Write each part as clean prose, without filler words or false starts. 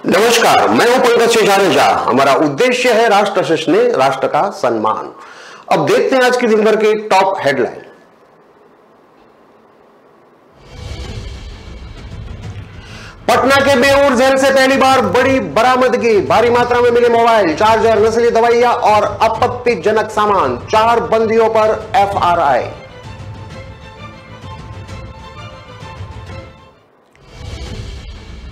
नमस्कार, मैं हूं पंकज शेषारेजा। हमारा उद्देश्य है राष्ट्र शिष्य राष्ट्र का सम्मान। अब देखते हैं आज की दिन भर की टॉप हेडलाइन। पटना के बेऊर जेल से पहली बार बड़ी बरामदगी। भारी मात्रा में मिले मोबाइल, चार्जर, नस्ली दवाइयां और आपत्तिजनक सामान। 4 बंदियों पर एफआरआई।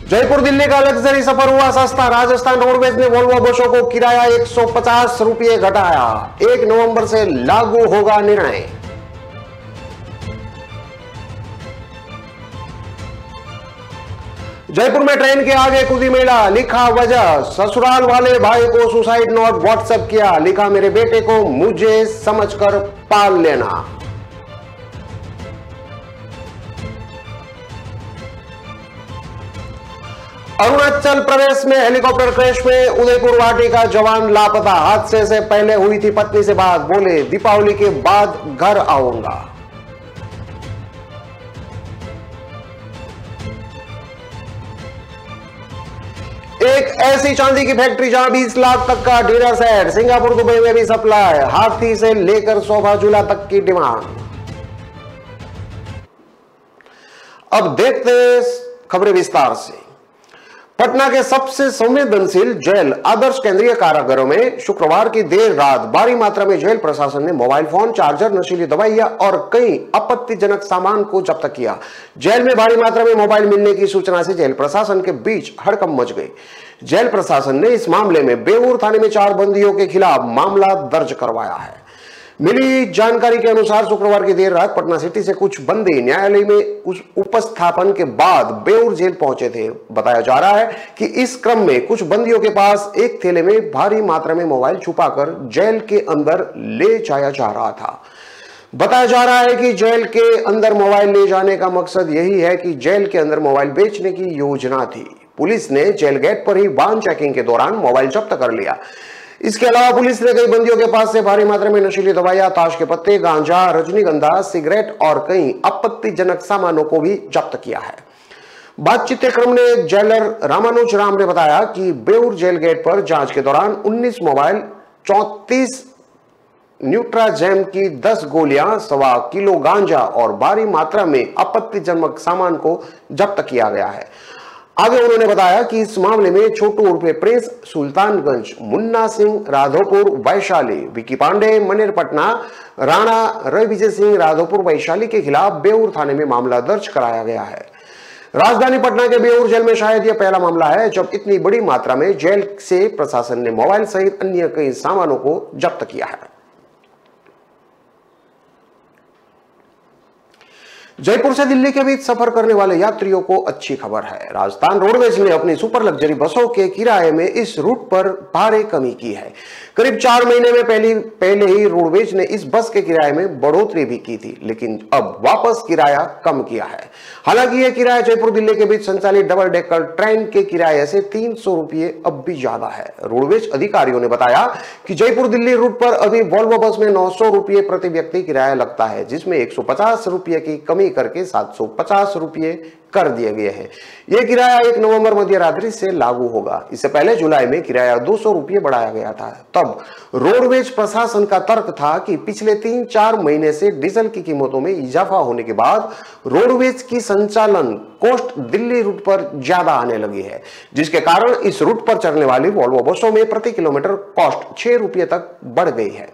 जयपुर दिल्ली का लग्जरी सफर हुआ सस्ता। राजस्थान रोडवेज ने वोल्वो बसों को किराया 150 रुपये घटाया। 1 नवंबर से लागू होगा निर्णय। जयपुर में ट्रेन के आगे कूदी महिला, लिखा वजह, ससुराल वाले भाई को सुसाइड नोट व्हाट्सएप किया। लिखा, मेरे बेटे को मुझे समझकर पाल लेना। अरुणाचल प्रदेश में हेलीकॉप्टर क्रैश में उदयपुर वाटी का जवान लापता। हादसे से पहले हुई थी पत्नी से बात। बोले, दीपावली के बाद घर आऊंगा। एक ऐसी चांदी की फैक्ट्री जहां 20 लाख तक का डिनर सेट। सिंगापुर, दुबई में भी सप्लाई। हाथी से लेकर सोफा झूला तक की डिमांड। अब देखते हैं खबरें विस्तार से। पटना के सबसे संवेदनशील जेल आदर्श केंद्रीय कारागारों में शुक्रवार की देर रात भारी मात्रा में जेल प्रशासन ने मोबाइल फोन, चार्जर, नशीली दवाइयां और कई आपत्तिजनक सामान को जब्त किया। जेल में भारी मात्रा में मोबाइल मिलने की सूचना से जेल प्रशासन के बीच हड़कंप मच गई। जेल प्रशासन ने इस मामले में बेऊर थाने में 4 बंदियों के खिलाफ मामला दर्ज करवाया है। मिली जानकारी के अनुसार शुक्रवार की देर रात पटना सिटी से कुछ बंदी न्यायालय में उपस्थापन के बाद बेऊर जेल पहुंचे थे। बताया जा रहा है कि इस क्रम में कुछ बंदियों के पास एक थैले में भारी मात्रा में मोबाइल छुपाकर जेल के अंदर ले जाया जा रहा था। बताया जा रहा है कि जेल के अंदर मोबाइल ले जाने का मकसद यही है कि जेल के अंदर मोबाइल बेचने की योजना थी। पुलिस ने जेल गेट पर ही वाहन चेकिंग के दौरान मोबाइल जब्त कर लिया। इसके अलावा पुलिस ने कई बंदियों के पास से भारी मात्रा में नशीली दवाइयां, ताश के पत्ते, गांजा, रजनीगंधा, सिगरेट और कई आपत्तिजनक सामानों को भी जब्त किया है। बातचीत के क्रम में जेलर रामानुज राम ने बताया कि बेऊर जेल गेट पर जांच के दौरान 19 मोबाइल, 34 न्यूट्राजेम की 10 गोलियां, 1.25 किलो गांजा और भारी मात्रा में आपत्तिजनक सामान को जब्त किया गया है। आगे उन्होंने बताया कि इस मामले में छोटू उर्फे प्रिंस सुल्तानगंज, मुन्ना सिंह राधोपुर वैशाली, विकी पांडे मनेर पटना, राणा रविजय सिंह राधोपुर वैशाली के खिलाफ बेऊर थाने में मामला दर्ज कराया गया है। राजधानी पटना के बेऊर जेल में शायद यह पहला मामला है जब इतनी बड़ी मात्रा में जेल से प्रशासन ने मोबाइल सहित अन्य कई सामानों को जब्त किया है। जयपुर से दिल्ली के बीच सफर करने वाले यात्रियों को अच्छी खबर है। राजस्थान रोडवेज ने अपनी सुपर लग्जरी बसों के किराए में इस रूट पर भारी कमी की है। करीब 4 महीने में पहले ही रोडवेज ने इस बस के किराए में बढ़ोतरी भी की थी, लेकिन अब वापस किराया कम किया है। हालांकि यह किराया जयपुर दिल्ली के बीच संचालित डबल डेकर ट्रेन के किराए से 300 रुपये अब भी ज्यादा है। रोडवेज अधिकारियों ने बताया कि जयपुर दिल्ली रूट पर अभी वोल्वो बस में 900 रुपये प्रति व्यक्ति किराया लगता है, जिसमें 150 रुपये की कमी करके 750 रुपये कर दिए गए हैं। यह किराया 1 नवंबर मध्य रात्रि से लागू होगा। इससे पहले जुलाई में किराया 200 रुपये बढ़ाया गया था। तब रोडवेज प्रशासन का तर्क था कि पिछले 3-4 महीने से डीजल की कीमतों में इजाफा होने के बाद रोडवेज की संचालन कॉस्ट दिल्ली रूट पर ज्यादा आने लगी है, जिसके कारण इस रूट पर चलने वाली वोल्वो बसों में प्रति किलोमीटर कॉस्ट 6 रुपये तक बढ़ गई है।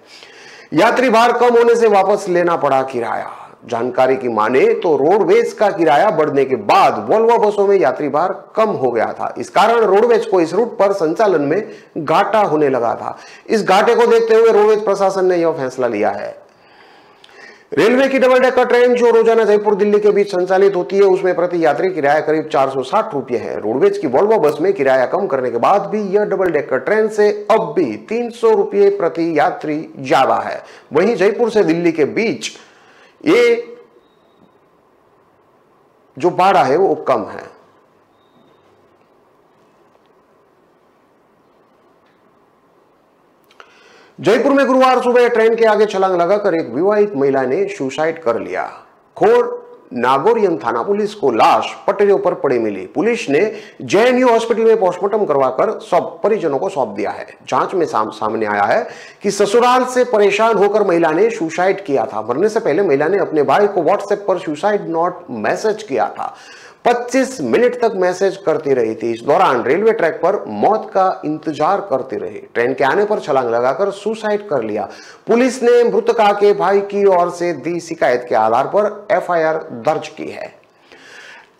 यात्री भार कम होने से वापस लेना पड़ा किराया। जानकारी की माने तो रोडवेज का किराया बढ़ने के बाद वोल्वो बसों में यात्री भार कम हो गया था। इस कारण रोडवेज को इस रूट पर संचालन में घाटा होने लगा था। इस घाटे को देखते हुए रोडवेज प्रशासन ने यह फैसला लिया है। रेलवे की डबल डेकर ट्रेन जो रोजाना जयपुर दिल्ली के बीच संचालित होती है, उसमें प्रति यात्री किराया करीब 460 रुपये है। रोडवेज की वोल्वो बस में किराया कम करने के बाद भी यह डबल डेकर ट्रेन से अब भी 300 रुपये प्रति यात्री ज्यादा है। वहीं जयपुर से दिल्ली के बीच ये जो भाड़ा है वो कम है। जयपुर में गुरुवार सुबह ट्रेन के आगे छलांग लगाकर एक विवाहित महिला ने सुसाइड कर लिया। खोर नागौरियन थाना पुलिस को लाश पटरियों पर पड़ी मिली। पुलिस ने जेएनयू हॉस्पिटल में पोस्टमार्टम करवाकर सब परिजनों को सौंप दिया है। जांच में सामने आया है कि ससुराल से परेशान होकर महिला ने सुसाइड किया था। मरने से पहले महिला ने अपने भाई को व्हाट्सएप पर सुसाइड नोट मैसेज किया था। 25 मिनट तक मैसेज करती रही थी। इस दौरान रेलवे ट्रैक पर मौत का इंतजार करती रही। ट्रेन के आने पर छलांग लगाकर सुसाइड कर लिया। पुलिस ने मृतका के भाई की ओर से दी शिकायत के आधार पर एफआईआर दर्ज की है।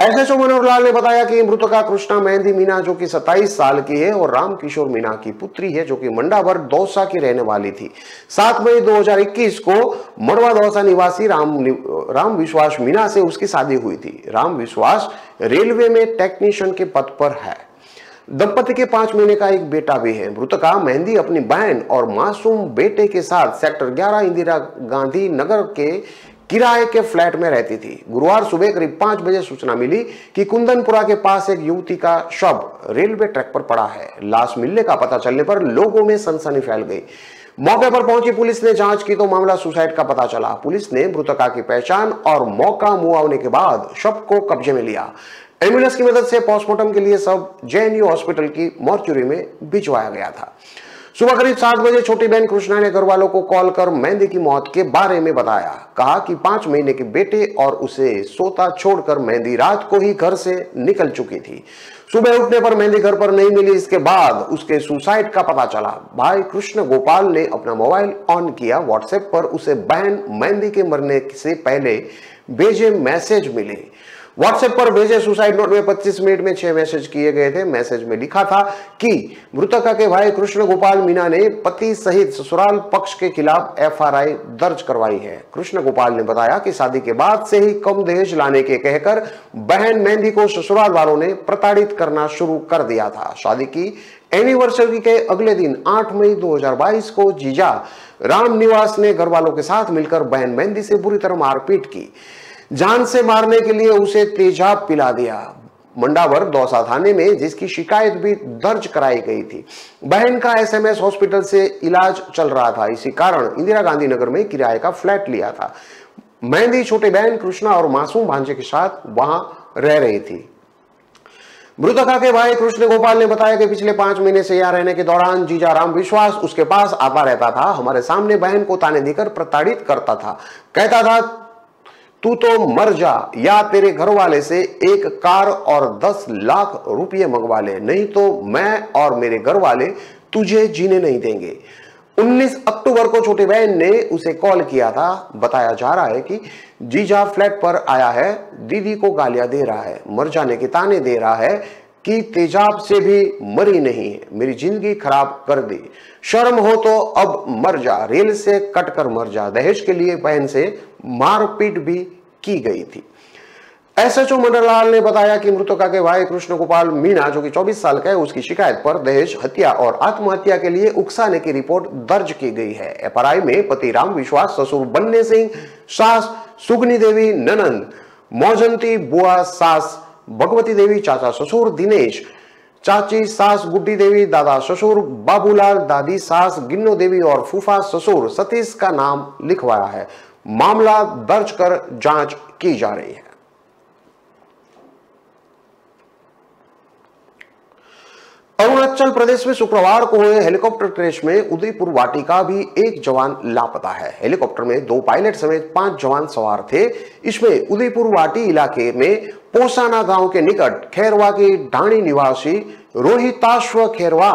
एसएचओ मनोहर लाल ने बताया कि मृतका कृष्णा मेहंदी मीना जो कि 27 साल की है और राम किशोर मीना की पुत्री है जो कि मंडावर दौसा की रहने वाली थी। 7 मई 2021 को मड़वा दौसा निवासी राम विश्वास मीना से उसकी शादी हुई थी। राम विश्वास रेलवे में टेक्नीशियन के पद पर है। दंपति के 5 महीने का एक बेटा भी है। मृतका मेहंदी अपनी बहन और मासूम बेटे के साथ सेक्टर 11 इंदिरा गांधी नगर के किराए के फ्लैट में रहती थी। गुरुवार सुबह करीब 5 बजे सूचना मिली कि कुंदनपुरा के पास एक युवती का शव रेलवे ट्रैक पर पड़ा है। लाश मिलने का पता चलने पर लोगों में सनसनी फैल गई। मौके पर पहुंची पुलिस ने जांच की तो मामला सुसाइड का पता चला। पुलिस ने मृतका की पहचान और मौका मुआवने के बाद शव को कब्जे में लिया। एम्बुलेंस की मदद से पोस्टमार्टम के लिए शव जेएनयू हॉस्पिटल की मॉर्चुरी में भिजवाया गया था। सुबह करीब 7 बजे छोटी बहन कृष्णा ने घर वालों को कॉल कर मेहंदी की मौत के बारे में बताया। कहा कि 5 महीने के बेटे और उसे सोता छोड़कर मेहंदी रात को ही घर से निकल चुकी थी। सुबह उठने पर मेहंदी घर पर नहीं मिली। इसके बाद उसके सुसाइड का पता चला। भाई कृष्ण गोपाल ने अपना मोबाइल ऑन किया। व्हाट्सएप पर उसे बहन मेहंदी के मरने से पहले भेजे मैसेज मिले। व्हाट्सएप पर भेजे सुसाइड नोट में 25 मिनट में 6 मैसेज किए गए थे। मैसेज में लिखा था कि मृतका के भाई कृष्ण गोपाल मीना ने पति सहित ससुराल पक्ष के खिलाफ एफआईआर दर्ज करवाई है। कृष्ण गोपाल ने बताया कि शादी के बाद से ही कम दहेज लाने के कहकर बहन मेहंदी को ससुराल वालों ने प्रताड़ित करना शुरू कर दिया था। शादी की एनिवर्सरी के अगले दिन 8 मई 2022 को जीजा राम निवास ने घर वालों के साथ मिलकर बहन मेहंदी से बुरी तरह मारपीट की। जान से मारने के लिए उसे तेजाब पिला दिया। मंडावर दौसा थाने में जिसकी शिकायत भी दर्ज कराई गई थी। बहन का एसएमएस हॉस्पिटल से इलाज चल रहा था। इसी कारण इंदिरा गांधी नगर में किराए का फ्लैट लिया था। मेहंदी छोटे बहन कृष्णा और मासूम भांजे के साथ वहां रह रही थी। मृतका के भाई कृष्ण गोपाल ने बताया कि पिछले 5 महीने से यहाँ रहने के दौरान जीजा राम विश्वास उसके पास आता रहता था। हमारे सामने बहन को ताने देकर प्रताड़ित करता था। कहता था तू तो मर जा या तेरे घर वाले से एक कार और 10 लाख रुपये मंगवा ले, नहीं तो मैं और मेरे घर वाले तुझे जीने नहीं देंगे। 19 अक्टूबर को छोटी बहन ने उसे कॉल किया था। बताया जा रहा है कि जीजा फ्लैट पर आया है, दीदी को गालियां दे रहा है, मर जाने के ताने दे रहा है कि तेजाब से भी मरी नहीं है, मेरी जिंदगी खराब कर दी, शर्म हो तो अब मर जा, रेल से कटकर मर जा। दहेज के लिए बहन से मारपीट भी की गई थी। एसएचओ मनोहर लाल ने बताया कि मृतका के भाई कृष्ण गोपाल मीना जो कि 24 साल का है उसकी शिकायत पर दहेज हत्या और आत्महत्या के लिए उकसाने की रिपोर्ट दर्ज की गई है। एफआईआर में पति राम विश्वास, ससुर बन्ने सिंह, सास सुगनी देवी, ननंद मौजंती, बुआ सास भगवती देवी, चाचा ससुर दिनेश, चाची सास गुड्डी देवी, दादा ससुर बाबूलाल, दादी सास गिन्नो देवी और फूफा ससुर सतीश का नाम लिखवाया है। मामला दर्ज कर जांच की जा रही है। अरुणाचल प्रदेश में शुक्रवार को हुए हेलीकॉप्टर क्रैश में उदयपुर वाटी का भी एक जवान लापता है। हेलीकॉप्टर में 2 पायलट समेत 5 जवान सवार थे। इसमें उदयपुर वाटी इलाके में पोसाना गांव के निकट खैरवा की ढाणी निवासी रोहिताश्व खैरवा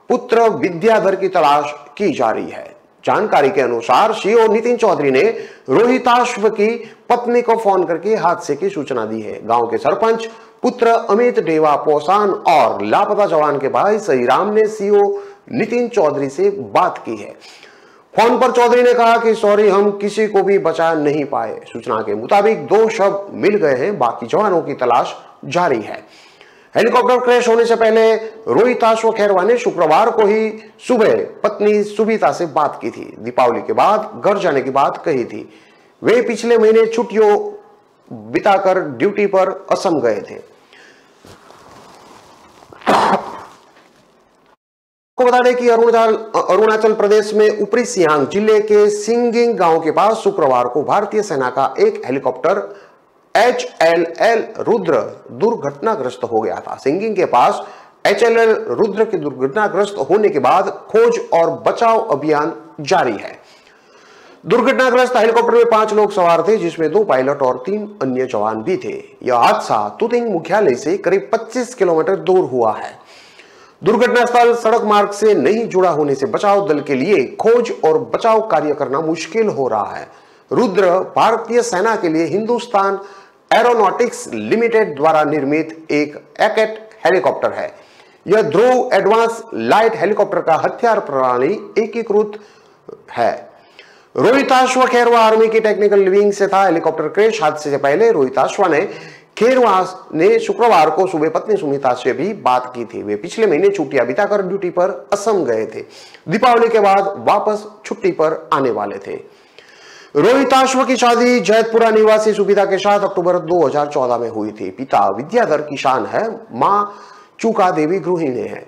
पुत्र विद्याधर की तलाश की जा रही है। जानकारी के अनुसार सीओ नितिन चौधरी ने रोहिताश्व की पत्नी को फोन करके हादसे की सूचना दी है। गांव के सरपंच पुत्र अमित डेवा पोसान और लापता जवान के भाई सहीराम ने सीओ नितिन चौधरी से बात की है। फोन पर चौधरी ने कहा कि सॉरी, हम किसी को भी बचा नहीं पाए। सूचना के मुताबिक 2 शव मिल गए हैं, बाकी जवानों की तलाश जारी है। हेलीकॉप्टर क्रैश होने से पहले रोहिताश्व खैरवा ने शुक्रवार को ही सुबह पत्नी सुबीता से बात की थी। दीपावली के बाद घर जाने की बात कही थी। वे पिछले महीने छुट्टियों बिताकर ड्यूटी पर असम गए थे। आपको बता दें कि अरुणाचल प्रदेश में ऊपरी सियांग जिले के सिंगिंग गांव के पास शुक्रवार को भारतीय सेना का एक हेलीकॉप्टर HLL रुद्र दुर्घटनाग्रस्त हो गया था। सिंगिंग के पास HLL रुद्र के दुर्घटनाग्रस्त होने के बाद खोज और बचाव अभियान जारी है। दुर्घटनाग्रस्त हेलीकॉप्टर में 5 लोग सवार थे, जिसमें 2 पायलट और 3 अन्य जवान भी थे। यह हादसा तुतिंग मुख्यालय से करीब 25 किलोमीटर दूर हुआ है। दुर्घटना स्थल सड़क मार्ग से नहीं जुड़ा होने से बचाव दल के लिए खोज और बचाव कार्य करना मुश्किल हो रहा है। रुद्र भारतीय सेना के लिए हिंदुस्तान एरोनॉटिक्स लिमिटेड द्वारा निर्मित एक एकेट हेलीकॉप्टर है। यह ध्रुव एडवांस लाइट हेलीकॉप्टर का हथियार प्रणाली एकीकृत है। रोहिताश्व खेरवा आर्मी की टेक्निकल लिविंग से था। हेलीकॉप्टर क्रैश हादसे से पहले रोहिताश्व ने खेरवा ने शुक्रवार को सुबह पत्नी सुमिता से भी बात की थी। वे पिछले महीने छुट्टियां बिताकर ड्यूटी पर असम गए थे। दीपावली के बाद वापस छुट्टी पर आने वाले थे। रोहिताश्व की शादी जैतपुरा निवासी सुविधा के साथ अक्टूबर 2014 में हुई थी। पिता विद्याधर किसान है, मां चूका देवी गृहिणी है।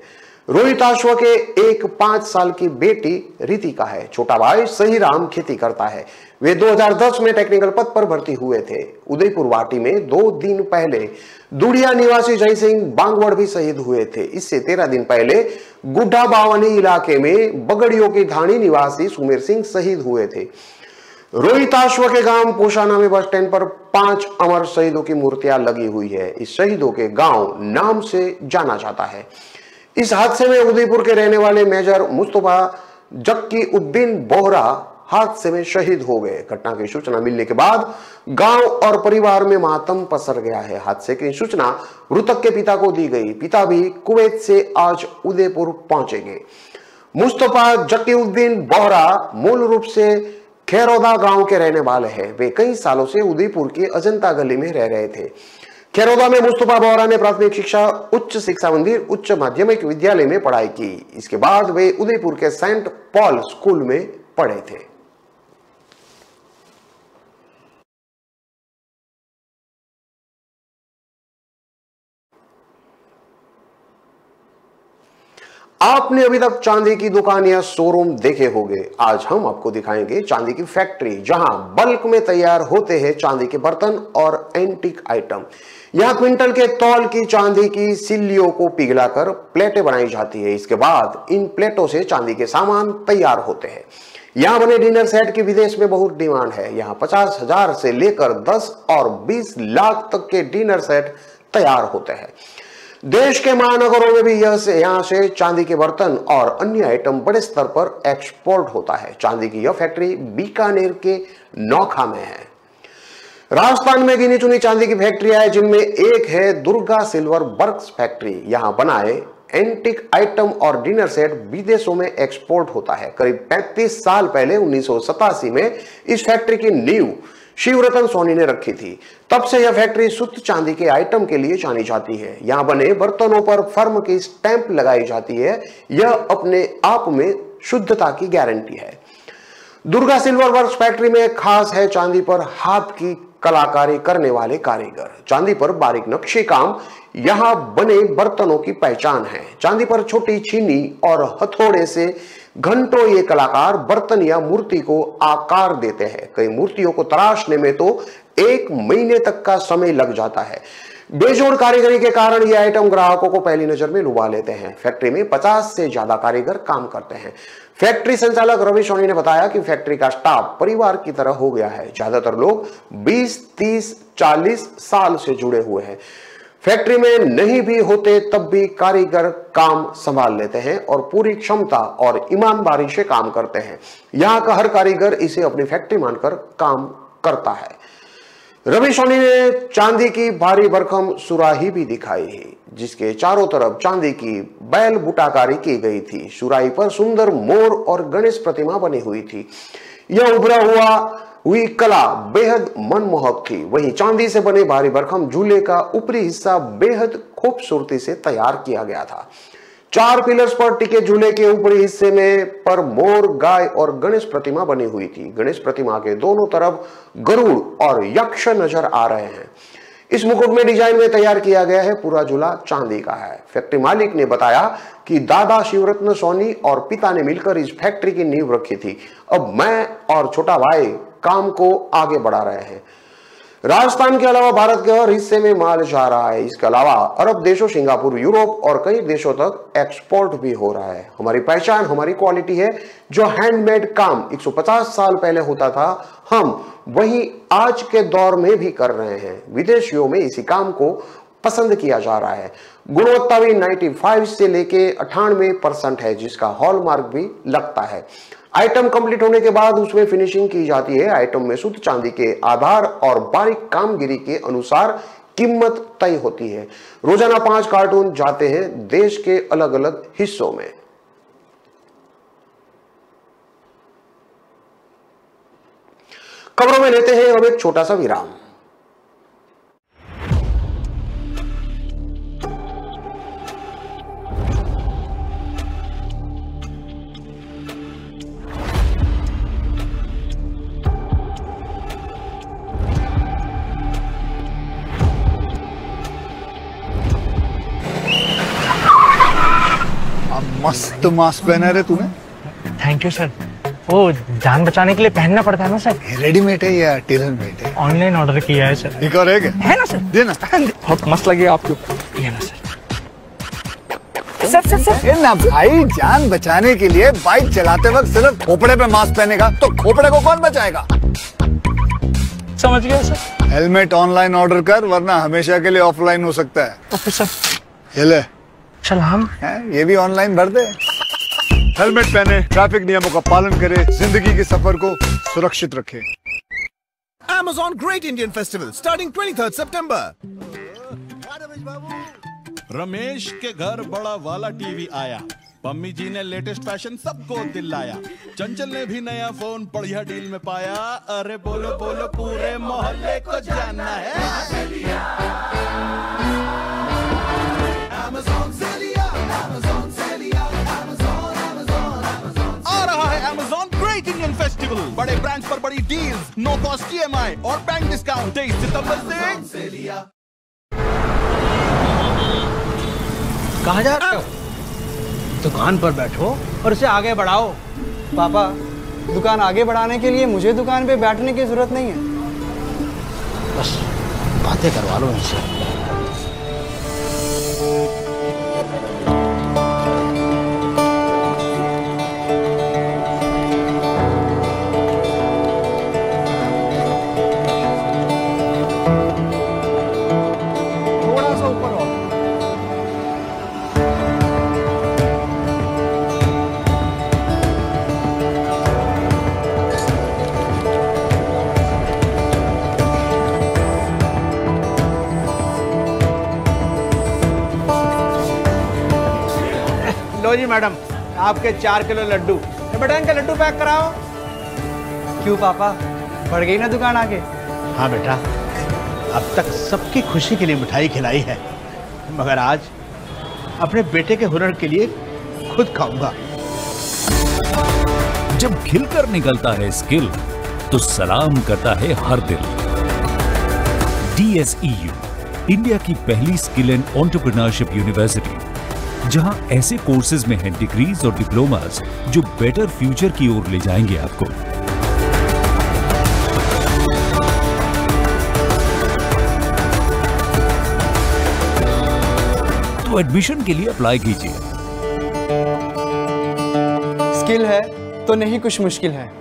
रोहिताश्व के एक 5 साल की बेटी रितिका है। छोटा भाई सही राम खेती करता है। वे 2010 में टेक्निकल पद पर भर्ती हुए थे। उदयपुर वाटी में 2 दिन पहले दुड़िया निवासी जय सिंह बांगवड़ भी शहीद हुए थे। इससे 13 दिन पहले गुड्डा बावनी इलाके में बगड़ियों की धानी निवासी सुमेर सिंह शहीद हुए थे। रोहिताश्व के गांव पोशाना में बस स्टैंड पर 5 अमर शहीदों की मूर्तियां लगी हुई है। इस शहीदों के गांव नाम से जाना जाता है। इस हादसे में उदयपुर के रहने वाले मेजर मुस्तफा जक्की उद्दीन बोहरा हादसे में शहीद हो गए। घटना की सूचना मिलने के बाद गांव और परिवार में मातम पसर गया है। हादसे की सूचना मृतक के पिता को दी गई। पिता भी कुवैत से आज उदयपुर पहुंचेंगे। मुस्तफा जक्की उद्दीन बोहरा मूल रूप से खेरौदा गांव के रहने वाले हैं। वे कई सालों से उदयपुर के अजंता गली में रह रहे थे। खेरौदा में मुस्तफा बोहरा ने प्राथमिक शिक्षा उच्च शिक्षा मंदिर उच्च माध्यमिक विद्यालय में पढ़ाई की। इसके बाद वे उदयपुर के सेंट पॉल स्कूल में पढ़े थे। आपने अभी तक चांदी की दुकान या शोरूम देखे होंगे। आज हम आपको दिखाएंगे चांदी की फैक्ट्री, जहां बल्क में तैयार होते हैं चांदी के बर्तन और एंटीक आइटम। यहां क्विंटल के तौल की चांदी की सिल्लियों को पिघलाकर प्लेटें बनाई जाती है। इसके बाद इन प्लेटों से चांदी के सामान तैयार होते हैं। यहां बने डिनर सेट की विदेश में बहुत डिमांड है। यहां 50,000 से लेकर 10 और 20 लाख तक के डिनर सेट तैयार होते हैं। देश के महानगरों में भी यहाँ से चांदी के बर्तन और अन्य आइटम बड़े स्तर पर एक्सपोर्ट होता है। चांदी की यह फैक्ट्री बीकानेर के नौखा में है। राजस्थान में गिनी चुनी चांदी की फैक्ट्रियां हैं, जिनमें एक है दुर्गा सिल्वर वर्क्स फैक्ट्री। यहां बनाए एंटिक आइटम और डिनर सेट विदेशों में एक्सपोर्ट होता है। करीब 35 साल पहले 1987 में इस फैक्ट्री की नींव शिवरतन सोनी ने रखी थी। तब से यह फैक्ट्री शुद्ध चांदी के आइटम के लिए जानी जाती है। यहां बने बर्तनों पर फर्म की स्टैंप लगाई जाती है। यह अपने आप में शुद्धता की गारंटी है। दुर्गा सिल्वर वर्क्स फैक्ट्री में खास है चांदी पर हाथ की कलाकारी करने वाले कारीगर। चांदी पर बारीक नक्शे काम यहां बने बर्तनों की पहचान है। चांदी पर छोटी छीनी और हथौड़े से घंटों ये कलाकार बर्तन या मूर्ति को आकार देते हैं। कई मूर्तियों को तराशने में तो 1 महीने तक का समय लग जाता है। बेजोड़ कारीगरी के कारण ये आइटम ग्राहकों को पहली नजर में लुभा लेते हैं। फैक्ट्री में 50 से ज्यादा कारीगर काम करते हैं। फैक्ट्री संचालक रवि सोनी ने बताया कि फैक्ट्री का स्टाफ परिवार की तरह हो गया है। ज्यादातर लोग 20, 30, 40 साल से जुड़े हुए हैं। फैक्ट्री में नहीं भी होते तब भी कारीगर काम संभाल लेते हैं और पूरी क्षमता और ईमानदारी से काम करते हैं। यहाँ का हर कारीगर इसे अपनी फैक्ट्री मानकर काम करता है। रवि सोनी ने चांदी की भारी भरकम सुराही भी दिखाई है, जिसके चारों तरफ चांदी की बैल बुटाकारी की गई थी। सुराही पर सुंदर मोर और गणेश प्रतिमा बनी हुई थी। यह उभरा हुई कला बेहद मनमोहक थी। वहीं चांदी से बने भारी भरकम झूले का ऊपरी हिस्सा बेहद खूबसूरती से तैयार किया गया था। 4 पिलर्स पर टिके झूले के ऊपरी हिस्से में पर मोर, गाय और गणेश प्रतिमा बनी हुई थी। गणेश प्रतिमा के दोनों तरफ गरुड़ और यक्ष नजर आ रहे हैं। इस मुकुट में डिजाइन में तैयार किया गया है। पूरा झूला चांदी का है। फैक्ट्री मालिक ने बताया कि दादा शिवरत्न सोनी और पिता ने मिलकर इस फैक्ट्री की नींव रखी थी। अब मैं और छोटा भाई काम को आगे बढ़ा रहे हैं। राजस्थान के अलावा भारत के हर हिस्से में माल जा रहा है। इसके अलावा अरब देशों, सिंगापुर, यूरोप और कई देशों तक एक्सपोर्ट भी हो रहा है। हमारी पहचान हमारी क्वालिटी है। जो हैंडमेड काम 150 साल पहले होता था, हम वही आज के दौर में भी कर रहे हैं। विदेशियों में इसी काम को पसंद किया जा रहा है। गुणवत्ता भी 95 से लेके 98% है, जिसका हॉलमार्क भी लगता है। आइटम कंप्लीट होने के बाद उसमें फिनिशिंग की जाती है। आइटम में शुद्ध चांदी के आधार और बारीक कामगिरी के अनुसार कीमत तय होती है। रोजाना 5 कार्टून जाते हैं देश के अलग अलग हिस्सों में। खबरों में लेते हैं अब एक छोटा सा विराम। मस्त मास्क पहना रे तूने। Thank you sir. वो जान बचाने के लिए पहनना पड़ता है ना सर। रेडीमेड है या टेलर मेड है? ऑनलाइन ऑर्डर किया है सर। एक और है क्या? है ना सर। देना। बहुत मस्त लगे आपको। ये ना सर। सर ये ना भाई, जान बचाने के लिए बाइक चलाते वक्त सिर्फ खोपड़े पे मास्क पहनेगा तो खोपड़े को कौन बचाएगा? समझ गया सर। हेलमेट ऑनलाइन ऑर्डर कर, वरना हमेशा के लिए ऑफलाइन हो सकता है। Okay sir. ये ले। चल हम ये भी ऑनलाइन भर दे। हेलमेट पहने, ट्रैफिक नियमों का पालन करे, जिंदगी के सफर को सुरक्षित रखे। Amazon Great Indian Festival starting 23rd September. Ramesh के घर बड़ा वाला टीवी आया। पम्मी जी ने लेटेस्ट फैशन सबको दिलाया। चंचल ने भी नया फोन बढ़िया डील में पाया। अरे बोलो बोलो पूरे मोहल्ले को जानना है। Amazon से लिया, Amazon से लिया, Amazon, Amazon, Amazon। आ रहा है Amazon Great Indian Festival। बड़े ब्रांड्स पर बड़ी डील्स, नो कॉस्ट EMI और बैंक डिस्काउंट 23 सितंबर से लिया। कहाँ जा रहे हो? दुकान पर बैठो और उसे आगे बढ़ाओ। पापा, दुकान आगे बढ़ाने के लिए मुझे दुकान पे बैठने की जरूरत नहीं है। बस बातें करवा लो इनसे। थोड़ा सा ऊपर आओ। लो जी मैडम, आपके 4 किलो लड्डू। बेटा इनका लड्डू पैक कराओ। क्यों पापा, बढ़ गई ना दुकान आगे? हाँ बेटा, अब तक सबकी खुशी के लिए मिठाई खिलाई है, मगर आज अपने बेटे के हुनर के लिए खुद खाऊंगा। जब खिलकर निकलता है स्किल, तो सलाम करता है हर दिल। DSEU, इंडिया की पहली स्किल एंड एंटरप्रेन्योरशिप यूनिवर्सिटी, जहां ऐसे कोर्सेज में हैं डिग्रीज और डिप्लोमास जो बेटर फ्यूचर की ओर ले जाएंगे आपको। तो एडमिशन के लिए अप्लाई कीजिए। स्किल है तो नहीं कुछ मुश्किल है।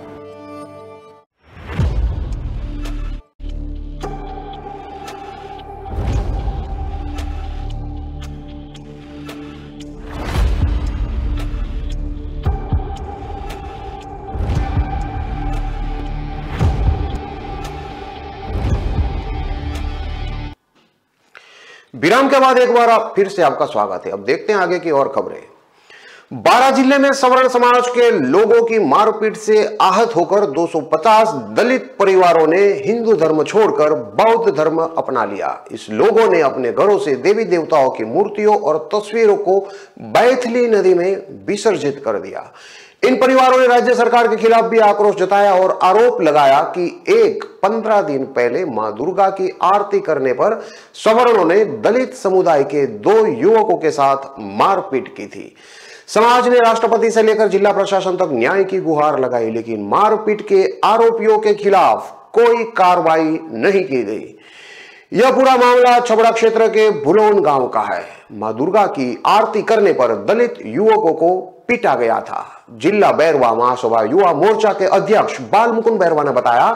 विराम के बाद एक बार फिर से आपका स्वागत है। अब देखते हैं आगे की और खबरें। बारां जिले में सवर्ण समाज के लोगों की मारपीट से आहत होकर 250 दलित परिवारों ने हिंदू धर्म छोड़कर बौद्ध धर्म अपना लिया। इस लोगों ने अपने घरों से देवी देवताओं की मूर्तियों और तस्वीरों को बैथली नदी में विसर्जित कर दिया। इन परिवारों ने राज्य सरकार के खिलाफ भी आक्रोश जताया और आरोप लगाया कि 15 दिन पहले मां दुर्गा की आरती करने पर सवर्णों ने दलित समुदाय के 2 युवकों के साथ मारपीट की थी। समाज ने राष्ट्रपति से लेकर जिला प्रशासन तक न्याय की गुहार लगाई, लेकिन मारपीट के आरोपियों के खिलाफ कोई कार्रवाई नहीं की गई। यह पूरा मामला छबड़ा क्षेत्र के भुलोन गांव का है। मां दुर्गा की आरती करने पर दलित युवकों को पीटा गया था। जिला बैरवा महासभा युवा मोर्चा के अध्यक्ष बाल मुकुंद बैरवा ने बताया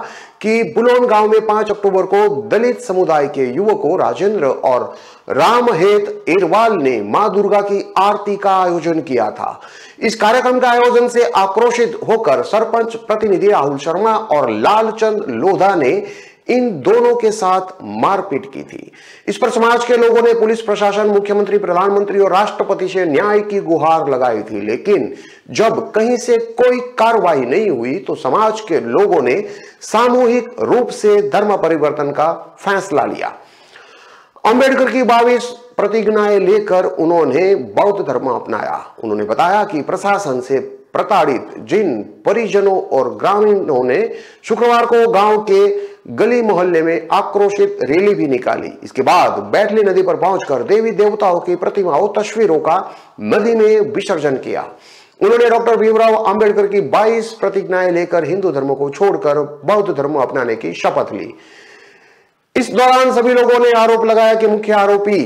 कि बुलोन गांव में 5 अक्टूबर को दलित समुदाय के युवकों राजेंद्र और रामहेत एरवाल ने मां दुर्गा की आरती का आयोजन किया था। इस कार्यक्रम के आयोजन से आक्रोशित होकर सरपंच प्रतिनिधि राहुल शर्मा और लालचंद लोधा ने इन दोनों के साथ मारपीट की थी। इस पर समाज के लोगों ने पुलिस प्रशासन, मुख्यमंत्री, प्रधानमंत्री और राष्ट्रपति से न्याय की गुहार लगाई थी, लेकिन जब कहीं से कोई कार्रवाई नहीं हुई तो समाज के लोगों ने सामूहिक रूप से धर्म परिवर्तन का फैसला लिया। अंबेडकर की 22 प्रतिज्ञाएं लेकर उन्होंने बौद्ध धर्म अपनाया। उन्होंने बताया कि प्रशासन से प्रताड़ित जिन परिजनों और ग्रामीणों ने शुक्रवार को गांव के गली मोहल्ले में आक्रोशित रैली भी निकाली। इसके बाद बैठली नदी पर पहुंचकर देवी देवताओं की प्रतिमाओं, तस्वीरों का नदी में विसर्जन किया। उन्होंने डॉक्टर भीमराव अंबेडकर की 22 प्रतिज्ञाएं लेकर हिंदू धर्म को छोड़कर बौद्ध धर्म अपनाने की शपथ ली। इस दौरान सभी लोगों ने आरोप लगाया कि मुख्य आरोपी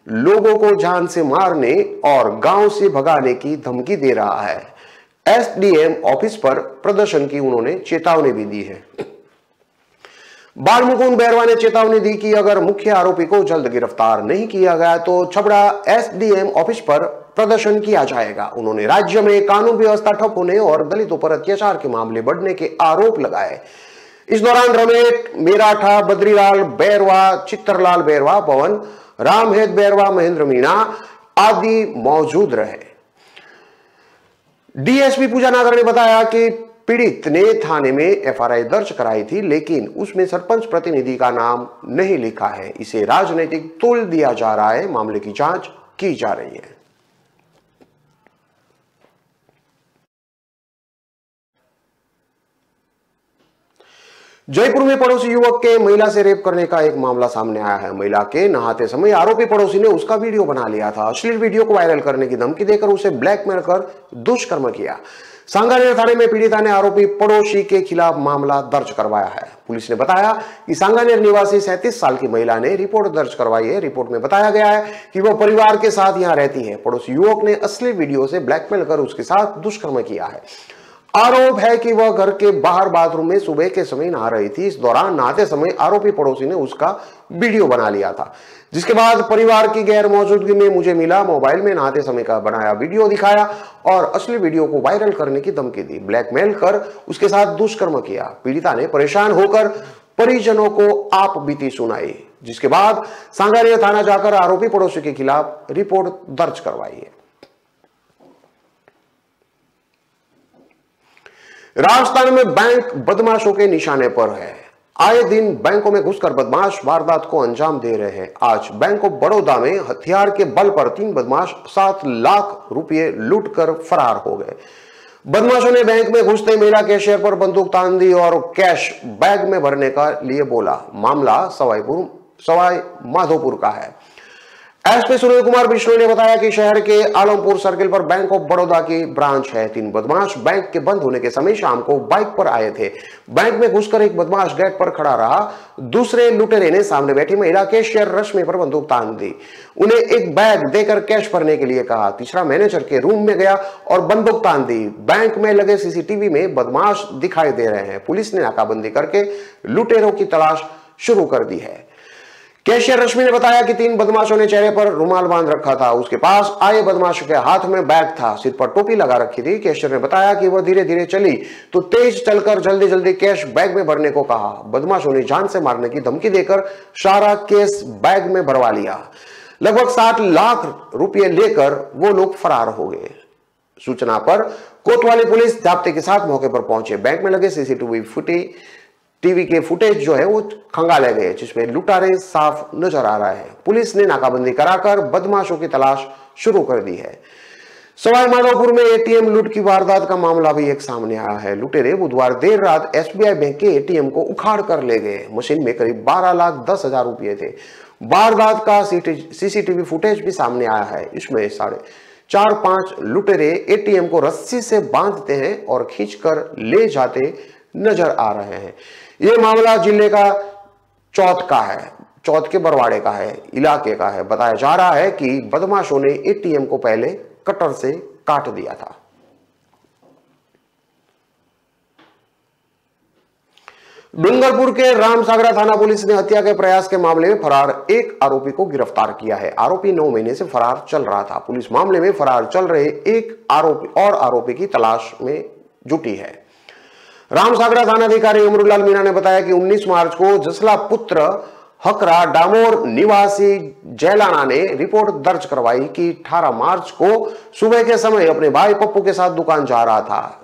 लोगों को जान से मारने और गांव से भगाने की धमकी दे रहा है। एसडीएम ऑफिस पर प्रदर्शन की उन्होंने चेतावनी भी दी है। बाल मुकुंद बैरवा ने चेतावनी दी कि अगर मुख्य आरोपी को जल्द गिरफ्तार नहीं किया गया तो छबड़ा एसडीएम ऑफिस पर प्रदर्शन किया जाएगा। उन्होंने राज्य में कानून व्यवस्था ठप होने और दलितों पर अत्याचार के मामले बढ़ने के आरोप लगाए। इस दौरान रमेश मेराठा, बद्रीलाल बैरवा, चित्तरलाल बैरवा, पवन, रामहेत बैरवा, महेंद्र मीणा आदि मौजूद रहे। डीएसपी पूजा नागर ने बताया कि पीड़ित ने थाने में एफआईआर दर्ज कराई थी, लेकिन उसमें सरपंच प्रतिनिधि का नाम नहीं लिखा है। इसे राजनीतिक तूल दिया जा रहा है। मामले की जांच की जा रही है। जयपुर में पड़ोसी युवक के महिला से रेप करने का एक मामला सामने आया है। महिला के नहाते समय आरोपी पड़ोसी ने उसका वीडियो बना लिया था। अश्लील वीडियो को वायरल करने की धमकी देकर उसे ब्लैकमेल कर दुष्कर्म किया। सांगानेर थाने में पीड़िता ने आरोपी पड़ोसी के खिलाफ मामला दर्ज करवाया है। पुलिस ने बताया कि सांगानेर निवासी 37 साल की महिला ने रिपोर्ट दर्ज करवाई है। रिपोर्ट में बताया गया है कि वह परिवार के साथ यहां रहती है। पड़ोसी युवक ने अश्लील वीडियो से ब्लैकमेल कर उसके साथ दुष्कर्म किया है। आरोप है कि वह घर के बाहर बाथरूम में सुबह के समय नहा रही थी। इस दौरान नहाते समय आरोपी पड़ोसी ने उसका वीडियो बना लिया था, जिसके बाद परिवार की गैर मौजूदगी में मुझे मिला, मोबाइल में नहाते समय का बनाया वीडियो दिखाया और असली वीडियो को वायरल करने की धमकी दी, ब्लैकमेल कर उसके साथ दुष्कर्म किया। पीड़िता ने परेशान होकर परिजनों को आप बीती सुनाई, जिसके बाद सांगानेर थाना जाकर आरोपी पड़ोसी के खिलाफ रिपोर्ट दर्ज करवाई है। राजस्थान में बैंक बदमाशों के निशाने पर है। आए दिन बैंकों में घुसकर बदमाश वारदात को अंजाम दे रहे हैं। आज बैंक ऑफ बड़ौदा में हथियार के बल पर 3 बदमाश 7 लाख रुपए लूटकर फरार हो गए। बदमाशों ने बैंक में घुसते महिला कैशियर पर बंदूक तान दी और कैश बैग में भरने का लिए बोला। मामला सवाई माधोपुर का है। एसपी सुनील कुमार बिश्नोई ने बताया कि शहर के आलमपुर सर्किल पर बैंक ऑफ बड़ौदा की ब्रांच है। 3 बदमाश बैंक के बंद होने के समय शाम को बाइक पर आए थे। बैंक में घुसकर एक बदमाश गेट पर खड़ा रहा। दूसरे लुटेरे ने सामने बैठी महिला कैशियर रश्मि पर बंदूक तान दी। उन्हें एक बैग देकर कैश भरने के लिए कहा। तीसरा मैनेजर के रूम में गया और बंदूक तान दी। बैंक में लगे सीसीटीवी में बदमाश दिखाई दे रहे हैं। पुलिस ने नाकाबंदी करके लुटेरों की तलाश शुरू कर दी है। कैशियर रश्मि ने बताया कि 3 बदमाशों ने चेहरे पर रुमाल बांध रखा था। उसके पास आए बदमाशों के हाथ में बैग था, सिर पर टोपी लगा रखी थी। कैशियर ने बताया कि वह धीरे धीरे चली तो तेज चलकर जल्दी जल्दी कैश बैग में भरने को कहा। बदमाशों ने जान से मारने की धमकी देकर सारा कैश बैग में भरवा लिया। लगभग 7 लाख रुपए लेकर वो लोग फरार हो गए। सूचना पर कोतवाली पुलिस जाब्ते के साथ मौके पर पहुंचे। बैंक में लगे टीवी के फुटेज जो है वो खंगाले गए, जिसमें लुटारे साफ नजर आ रहा है। पुलिस ने नाकाबंदी कराकर बदमाशों की तलाश शुरू कर दी है। सवाई माधोपुर में एटीएम लूट की वारदात का मामला भी एक सामने आया है। लुटेरे बुधवार देर रात एसबीआई बैंक के एटीएम को उखाड़ कर ले गए। मशीन में करीब 12,10,000 रुपए थे। वारदात का सीसीटीवी फुटेज भी सामने आया है। इसमें 4-5 लुटेरे एटीएम को रस्सी से बांधते हैं और खींचकर ले जाते नजर आ रहे हैं। यह मामला जिले का चौथ के बरवाड़े का है, इलाके का है। बताया जा रहा है कि बदमाशों ने एटीएम को पहले कटर से काट दिया था। डूंगरपुर के रामसागरा थाना पुलिस ने हत्या के प्रयास के मामले में फरार एक आरोपी को गिरफ्तार किया है। आरोपी 9 महीने से फरार चल रहा था। पुलिस मामले में फरार चल रहे एक आरोपी की तलाश में जुटी है। रामसागरा थानाधिकारी अमरुलाल मीणा ने बताया कि 19 मार्च को जसला पुत्र हकरा डामोर निवासी जैलाना ने रिपोर्ट दर्ज करवाई कि 18 मार्च को सुबह के समय अपने भाई पप्पू के साथ दुकान जा रहा था।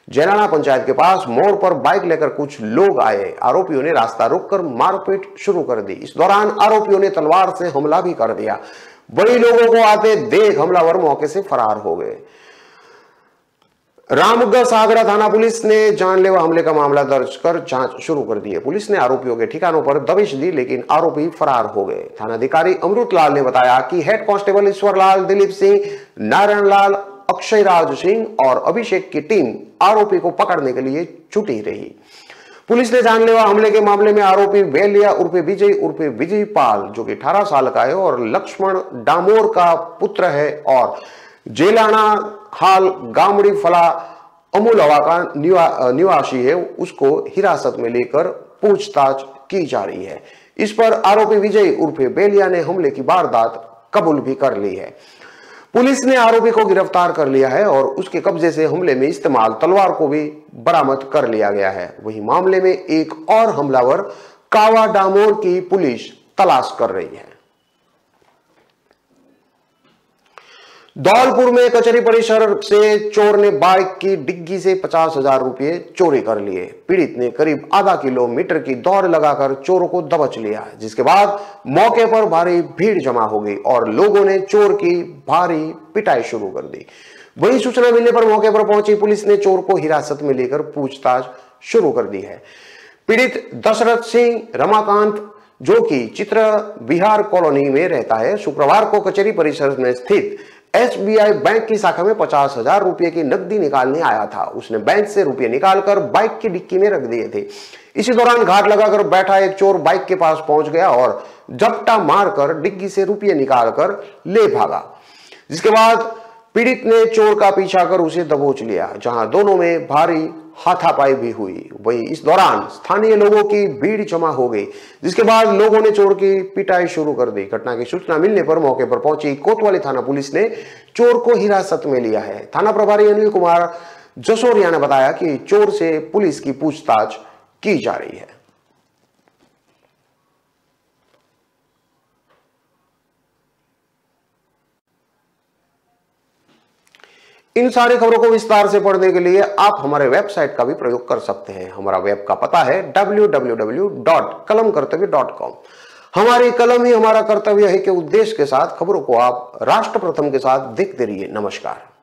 जैलाना पंचायत के पास मोड़ पर बाइक लेकर कुछ लोग आए। आरोपियों ने रास्ता रोककर मारपीट शुरू कर दी। इस दौरान आरोपियों ने तलवार से हमला भी कर दिया। वही लोगों को आते देख हमलावर मौके से फरार हो गए। रामगढ़ सागरा थाना पुलिस ने जानलेवा हमले का मामला दर्ज कर जांच शुरू कर दी है। पुलिस ने आरोपियों के ठिकानों पर दबिश दी, लेकिन आरोपी फरार हो गए। थानाधिकारी अमृतलाल ने बताया कि हेड कांस्टेबल ईश्वरलाल, दिलीप सिंह, नारायण लाल, अक्षय राज सिंह और अभिषेक की टीम आरोपी को पकड़ने के लिए छुटी रही। पुलिस ने जानलेवा हमले के मामले में आरोपी बेलिया उर्फे विजय पाल, जो कि 18 साल का है और लक्ष्मण डामोर का पुत्र है, और जेलाना हाल गामड़ी फला अमूलवा का निवासी है, उसको हिरासत में लेकर पूछताछ की जा रही है। इस पर आरोपी विजय उर्फे बेलिया ने हमले की वारदात कबूल भी कर ली है। पुलिस ने आरोपी को गिरफ्तार कर लिया है और उसके कब्जे से हमले में इस्तेमाल तलवार को भी बरामद कर लिया गया है। वही मामले में एक और हमलावर कावा डामोर की पुलिस तलाश कर रही है। धौलपुर में कचहरी परिसर से चोर ने बाइक की डिग्गी से 50,000 रुपए चोरी कर लिए। पीड़ित ने करीब आधा किलोमीटर की दौड़ लगाकर चोरों को दबोच लिया, जिसके बाद मौके पर भारी भीड़ जमा हो गई और लोगों ने चोर की भारी पिटाई शुरू कर दी। वहीं सूचना मिलने पर मौके पर पहुंची पुलिस ने चोर को हिरासत में लेकर पूछताछ शुरू कर दी है। पीड़ित दशरथ सिंह रमाकांत, जो कि चित्र बिहार कॉलोनी में रहता है, शुक्रवार को कचहरी परिसर में स्थित SBI बैंक की शाखा में 50,000 रुपए की नकदी निकालने आया था। उसने बैंक से रुपए निकालकर बाइक की डिक्की में रख दिए थे। इसी दौरान घात लगाकर बैठा एक चोर बाइक के पास पहुंच गया और झपटा मारकर डिक्की से रुपये निकालकर ले भागा, जिसके बाद पीड़ित ने चोर का पीछा कर उसे दबोच लिया, जहां दोनों में भारी हाथापाई भी हुई। वहीं इस दौरान स्थानीय लोगों की भीड़ जमा हो गई, जिसके बाद लोगों ने चोर की पिटाई शुरू कर दी। घटना की सूचना मिलने पर मौके पर पहुंची कोतवाली थाना पुलिस ने चोर को हिरासत में लिया है। थाना प्रभारी अनिल कुमार जसोरिया ने बताया कि चोर से पुलिस की पूछताछ की जा रही है। इन सारी खबरों को विस्तार से पढ़ने के लिए आप हमारे वेबसाइट का भी प्रयोग कर सकते हैं। हमारा वेब का पता है www.kalamkartavya.com। हमारी कलम ही हमारा कर्तव्य है के उद्देश्य के साथ खबरों को आप राष्ट्र प्रथम के साथ देखते रहिए। नमस्कार।